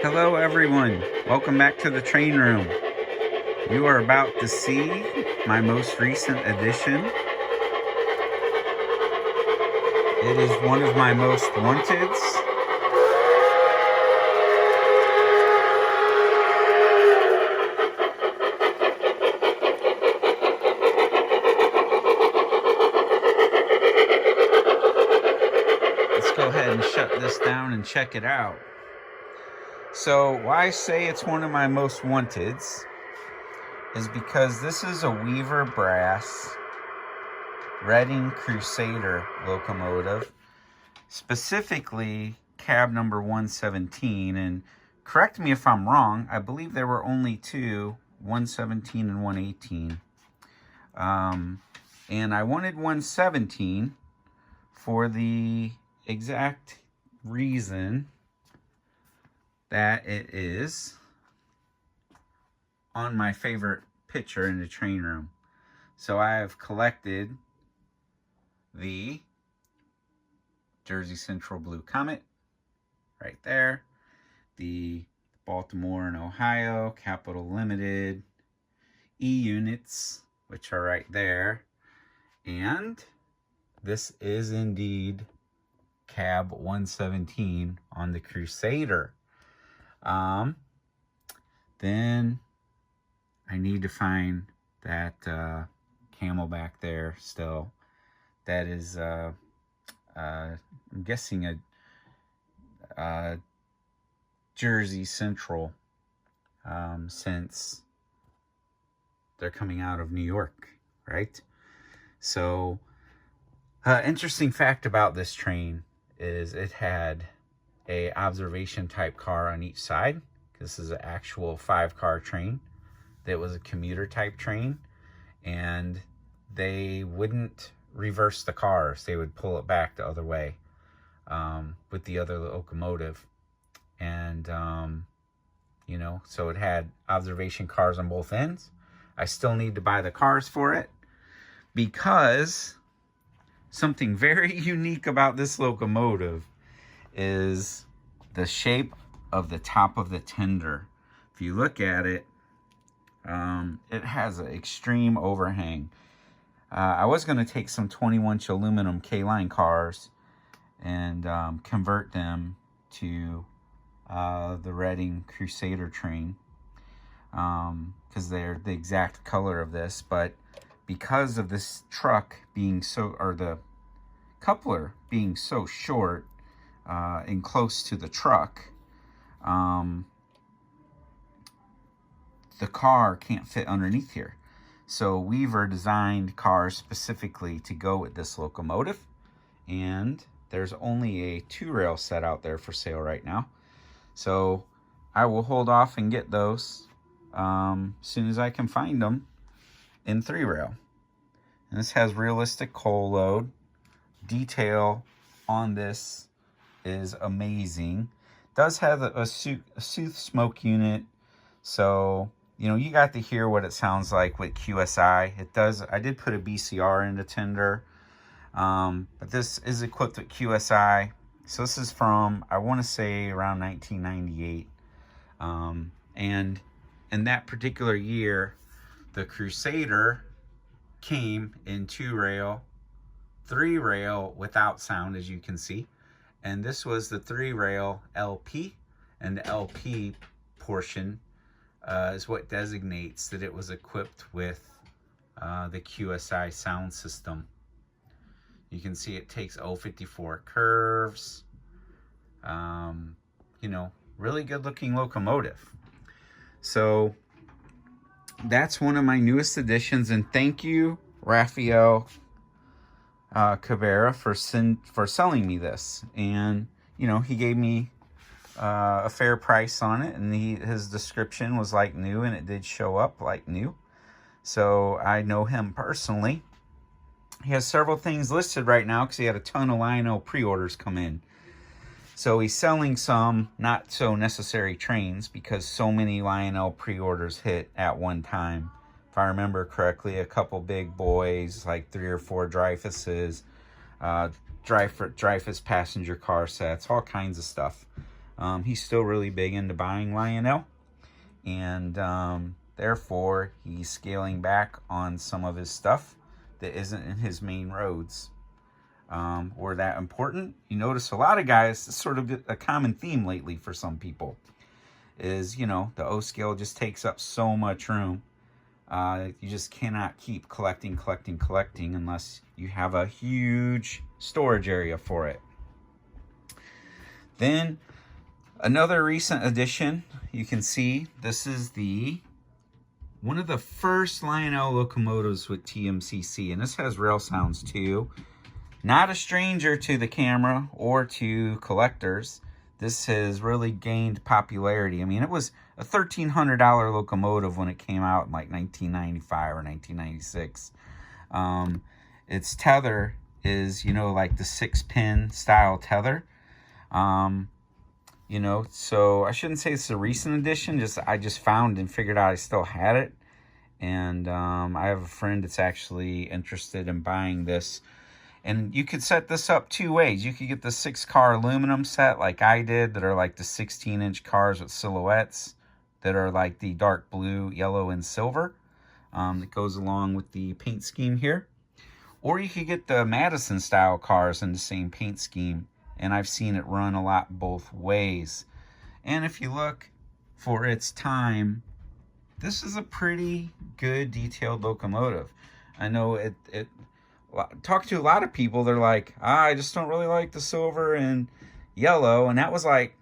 Hello everyone, welcome back to the train room. You are about to see my most recent addition. It is one of my most wanteds. Let's go ahead and shut this down and check it out. So why I say it's one of my most wanteds is because this is a Weaver Brass Reading Crusader locomotive, specifically cab number 117, and correct me if I'm wrong, I believe there were only two, 117 and 118. And I wanted 117 for the exact reason that it is on my favorite picture in the train room. So I have collected the Jersey Central Blue Comet right there, the Baltimore and Ohio Capital Limited E units, which are right there, and this is indeed cab 117 on the Crusader. Then I need to find that camel back there still. That is, I'm guessing a Jersey Central, since they're coming out of New York, right? So, interesting fact about this train is it had a observation type car on each side. This is an actual 5-car train that was a commuter type train, and they wouldn't reverse the cars. They would pull it back the other way with the other locomotive. And, you know, so it had observation cars on both ends. I still need to buy the cars for it because something very unique about this locomotive is the shape of the top of the tender. If you look at it, it has an extreme overhang. I was going to take some 21-inch aluminum K-line cars and convert them to the Reading Crusader train, because they're the exact color of this. But because of this truck being so, or the coupler being so short and close to the truck, the car can't fit underneath here. So Weaver designed cars specifically to go with this locomotive, and there's only a 2-rail set out there for sale right now. So I will hold off and get those soon as I can find them in 3-rail. And this has realistic coal load. Detail on this is amazing. It does have a soothe smoke unit, so you know, you got to hear what it sounds like with QSI. It does. I did put a BCR in the tender, but this is equipped with QSI. So this is from, I want to say, around 1998. And in that particular year, the Crusader came in 2-rail, 3-rail without sound, as you can see. And this was the 3-rail LP, and the LP portion is what designates that it was equipped with the QSI sound system. You can see it takes 054 curves. You know, really good looking locomotive. So that's one of my newest additions, and thank you, Rafael Cabrera, for selling me this. And you know, he gave me a fair price on it, and his description was like new, and it did show up like new. So I know him personally. He has several things listed right now because he had a ton of Lionel pre-orders come in. So he's selling some not so necessary trains because so many Lionel pre-orders hit at one time. If I remember correctly, a couple big boys, like 3 or 4 Dreyfuses, Dreyfus passenger car sets, all kinds of stuff. He's still really big into buying Lionel, and therefore he's scaling back on some of his stuff that isn't in his main roads, or that important. You notice a lot of guys, it's sort of a common theme lately for some people, is, you know, the O scale just takes up so much room. You just cannot keep collecting unless you have a huge storage area for it. Then another recent addition, you can see this is one of the first Lionel locomotives with TMCC, and this has rail sounds too. Not a stranger to the camera or to collectors. This has really gained popularity. I mean, it was a $1,300 locomotive when it came out in like 1995 or 1996. Its tether is, you know, like the 6-pin style tether. You know, so I shouldn't say it's a recent addition. I just found and figured out I still had it. And I have a friend that's actually interested in buying this. And you could set this up two ways. You could get the 6-car aluminum set like I did, that are like the 16-inch cars with silhouettes that are like the dark blue, yellow, and silver, that goes along with the paint scheme here. Or you could get the Madison style cars in the same paint scheme, and I've seen it run a lot both ways. And if you look for its time, this is a pretty good detailed locomotive. I know talk to a lot of people, they're like, I just don't really like the silver and yellow, and that was like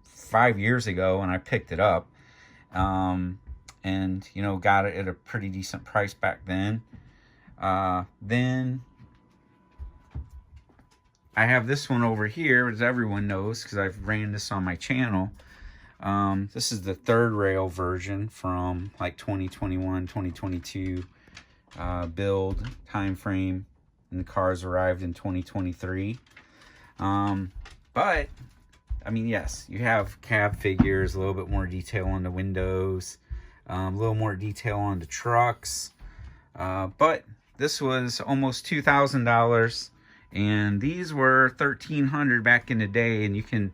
5 years ago when I picked it up, and you know, got it at a pretty decent price back then. Then I have this one over here, as everyone knows because I've ran this on my channel. This is the third rail version from like 2021 2022 build time frame, and the cars arrived in 2023. But I mean, yes, you have cab figures, a little bit more detail on the windows, a little more detail on the trucks, but this was almost $2,000, and these were $1,300 back in the day. And you can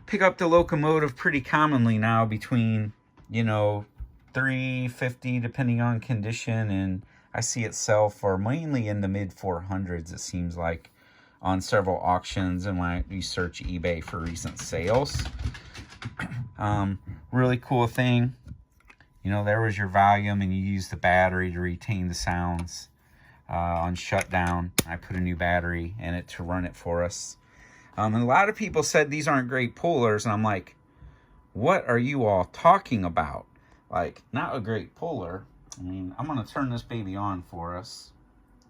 pick up the locomotive pretty commonly now between, you know, $350 depending on condition, and I see it sell for mainly in the mid 400s, it seems like, on several auctions, and when you search eBay for recent sales. Really cool thing, you know, there was your volume, and you use the battery to retain the sounds. On shutdown, I put a new battery in it to run it for us. And a lot of people said these aren't great pullers, and I'm like, what are you all talking about? Like, not a great puller. I mean, I'm going to turn this baby on for us.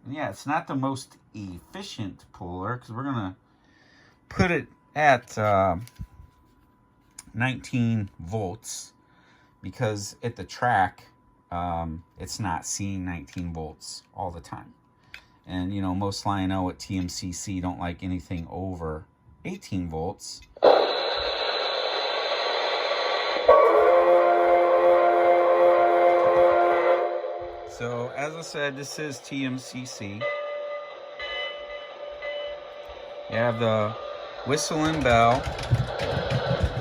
And yeah, it's not the most efficient puller, because we're going to put it at 19 volts, because at the track, it's not seeing 19 volts all the time. And, you know, most Lionel at TMCC don't like anything over 18 volts. So, as I said, this is TMCC. You have the whistle and bell.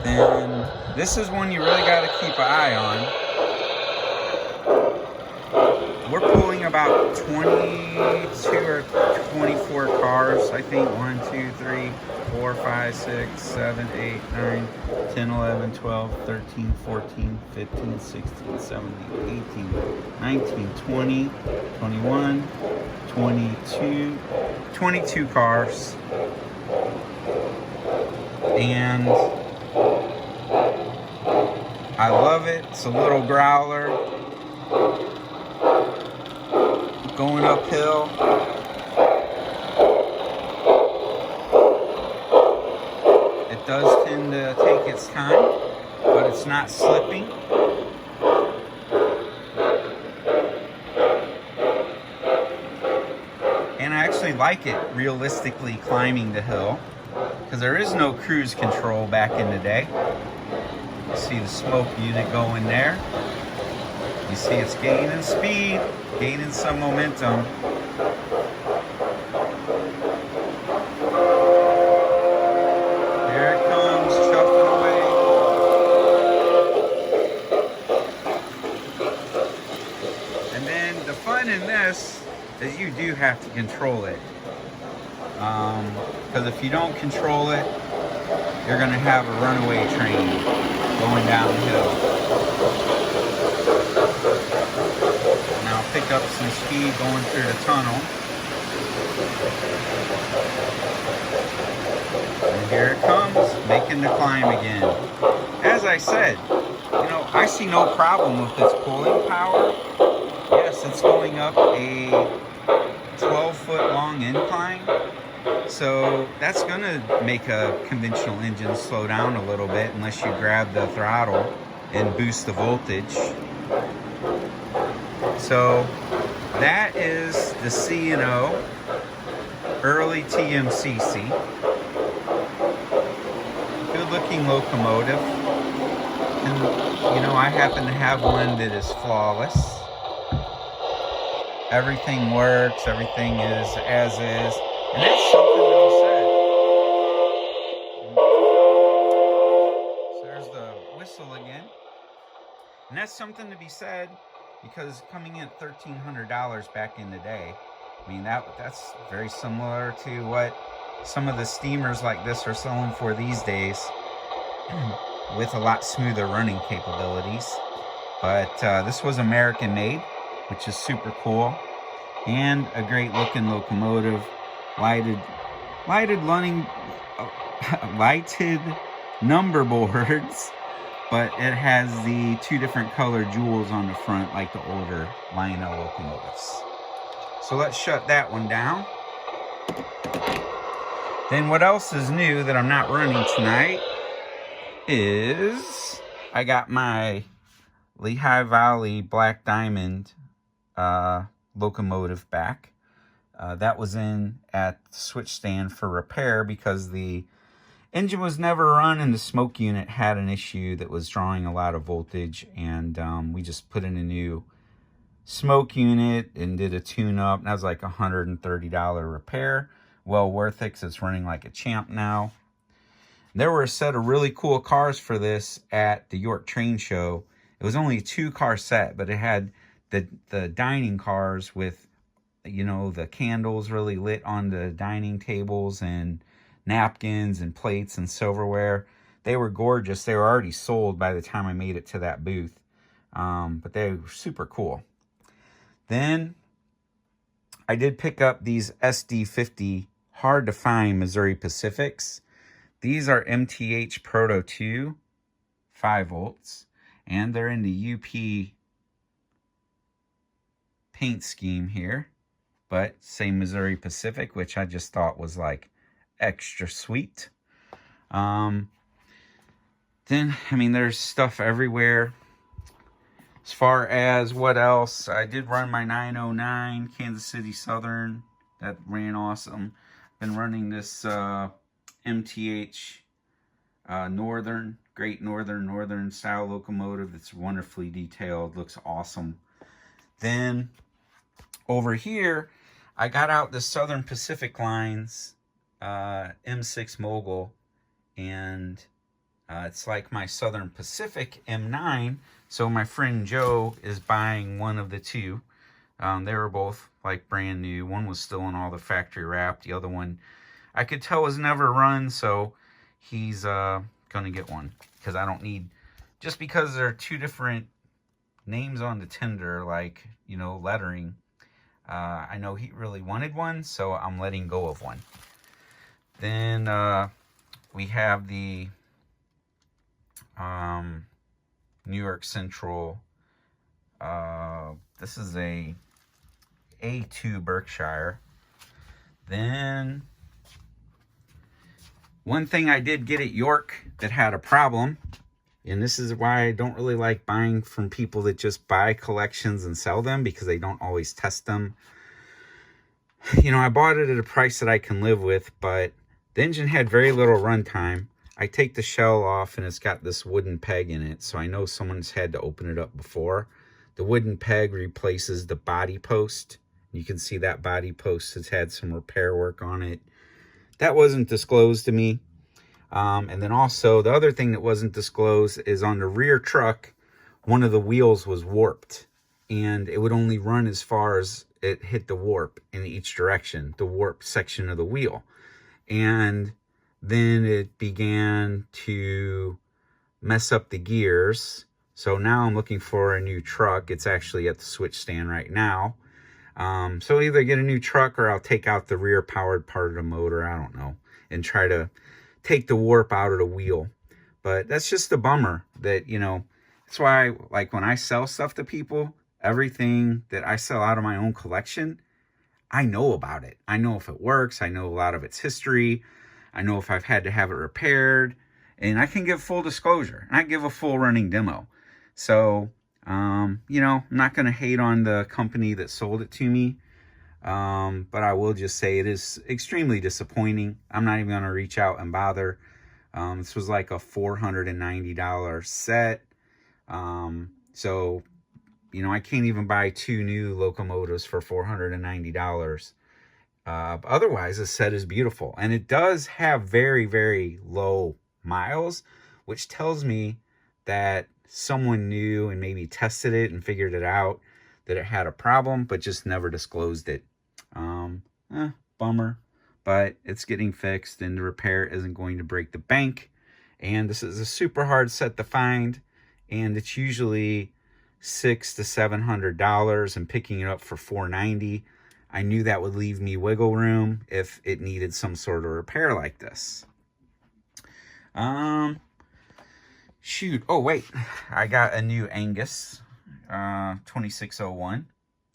Then, this is one you really got to keep an eye on. We're pulling about 22 or 24 cars, I think. 1, 2, 3, 4, 5, 6, 7, 8, 9, 10, 11, 12, 13, 14, 15, 16, 17, 18, 19, 20, 21, 22 cars. And I love it. It's a little growler. Going uphill. It does tend to take its time, but it's not slipping. And I actually like it realistically climbing the hill, because there is no cruise control back in the day. You see the smoke unit going there. You see it's gaining speed, gaining some momentum. There it comes, chuffing away. is you do have to control it. Because if you don't control it, you're going to have a runaway train going downhill. Now pick up some speed going through the tunnel. And here it comes, making the climb again. As I said, you know, I see no problem with its pulling power. Yes, it's going up a 12-foot long incline. So that's going to make a conventional engine slow down a little bit unless you grab the throttle and boost the voltage. So that is the C&O early TMCC. Good looking locomotive. And you know, I happen to have one that is flawless. Everything works, everything is as is. And that's something to be said. So there's the whistle again. And that's something to be said because coming in at $1,300 back in the day, I mean, that's very similar to what some of the steamers like this are selling for these days with a lot smoother running capabilities. But this was American made, which is super cool. And a great looking locomotive. Lighted number boards, but it has the two different colored jewels on the front like the older Lionel locomotives. So let's shut that one down. Then what else is new that I'm not running tonight is I got my Lehigh Valley Black Diamond locomotive back. That was in at the switch stand for repair because the engine was never run and the smoke unit had an issue that was drawing a lot of voltage, and we just put in a new smoke unit and did a tune-up. And that was like $130 repair. Well worth it because it's running like a champ now. There were a set of really cool cars for this at the York Train Show. It was only a 2-car set, but it had the dining cars with, you know, the candles really lit on the dining tables and napkins and plates and silverware. They were gorgeous. They were already sold by the time I made it to that booth. But they were super cool. Then I did pick up these SD50 hard to find Missouri Pacifics. These are MTH Proto 2, 5 volts, and they're in the UP paint scheme here. But same Missouri Pacific, which I just thought was like extra sweet. Then, I mean, there's stuff everywhere. As far as what else, I did run my 909 Kansas City Southern. That ran awesome. Been running this MTH Great Northern style locomotive that's wonderfully detailed. Looks awesome. Then over here, I got out the Southern Pacific Lines M6 Mogul, and it's like my Southern Pacific M9. So my friend Joe is buying one of the two. They were both like brand new. One was still in all the factory wrap. The other one I could tell was never run, so he's gonna get one because I don't need, just because there are two different names on the tender, like, you know, lettering. I know he really wanted one, so I'm letting go of one. Then we have the New York Central. This is a A2 Berkshire. Then one thing I did get at York that had a problem, and this is why I don't really like buying from people that just buy collections and sell them, because they don't always test them. You know, I bought it at a price that I can live with, but the engine had very little runtime. I take the shell off and it's got this wooden peg in it, so I know someone's had to open it up before. The wooden peg replaces the body post. You can see that body post has had some repair work on it. That wasn't disclosed to me. And then also, the other thing that wasn't disclosed is on the rear truck, one of the wheels was warped. and it would only run as far as it hit the warp in each direction, the warp section of the wheel. And then it began to mess up the gears. So now I'm looking for a new truck. It's actually at the switch stand right now. So either get a new truck or I'll take out the rear powered part of the motor, I don't know, and try to take the warp out of the wheel. But that's just a bummer that, you know, that's why, like, when I sell stuff to people, everything that I sell out of my own collection, I know about it. I know if it works. I know a lot of its history. I know if I've had to have it repaired, and I can give full disclosure. I give a full running demo. So, you know, I'm not going to hate on the company that sold it to me. But I will just say it is extremely disappointing. I'm not even going to reach out and bother. This was like a $490 set. So, you know, I can't even buy 2 new locomotives for $490. Otherwise, the set is beautiful. And it does have very, very low miles, which tells me that someone knew and maybe tested it and figured it out that it had a problem, but just never disclosed it. Bummer, but it's getting fixed and the repair isn't going to break the bank. And this is a super hard set to find, and it's usually $600 to $700, and picking it up for $490. I knew that would leave me wiggle room if it needed some sort of repair like this. Shoot. Oh, wait. I got a new Angus, 2601.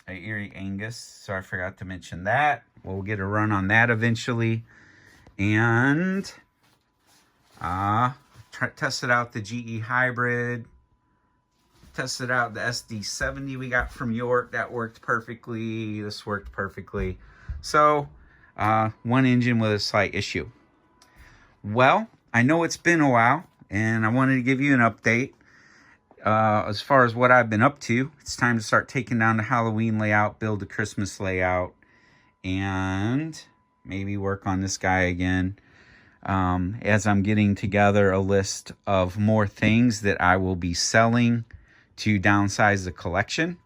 A Erie Angus. So I forgot to mention that. We'll get a run on that eventually. And tested out the GE Hybrid. Tested out the SD70 we got from York. That worked perfectly. This worked perfectly. So, one engine with a slight issue. Well, I know it's been a while, and I wanted to give you an update. As far as what I've been up to, it's time to start taking down the Halloween layout, build the Christmas layout, and maybe work on this guy again. As I'm getting together a list of more things that I will be selling to downsize the collection.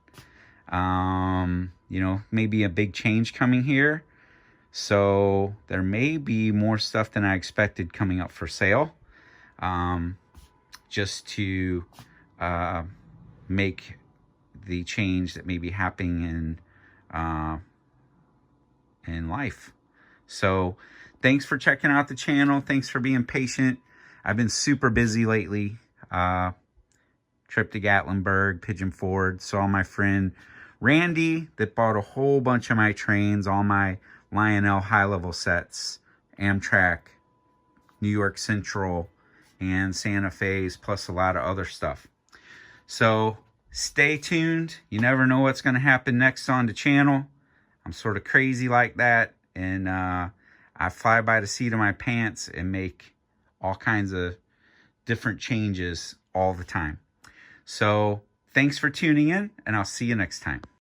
You know, maybe a big change coming here. So there may be more stuff than I expected coming up for sale. Just to make the change that may be happening in life. So thanks for checking out the channel. Thanks for being patient. I've been super busy lately. Trip to Gatlinburg, Pigeon Forge. Saw my friend Randy that bought a whole bunch of my trains, all my Lionel high-level sets, Amtrak, New York Central, and Santa Fe's, plus a lot of other stuff. So stay tuned. You never know what's going to happen next on the channel. I'm sort of crazy like that, and I fly by the seat of my pants and make all kinds of different changes all the time. So thanks for tuning in, and I'll see you next time.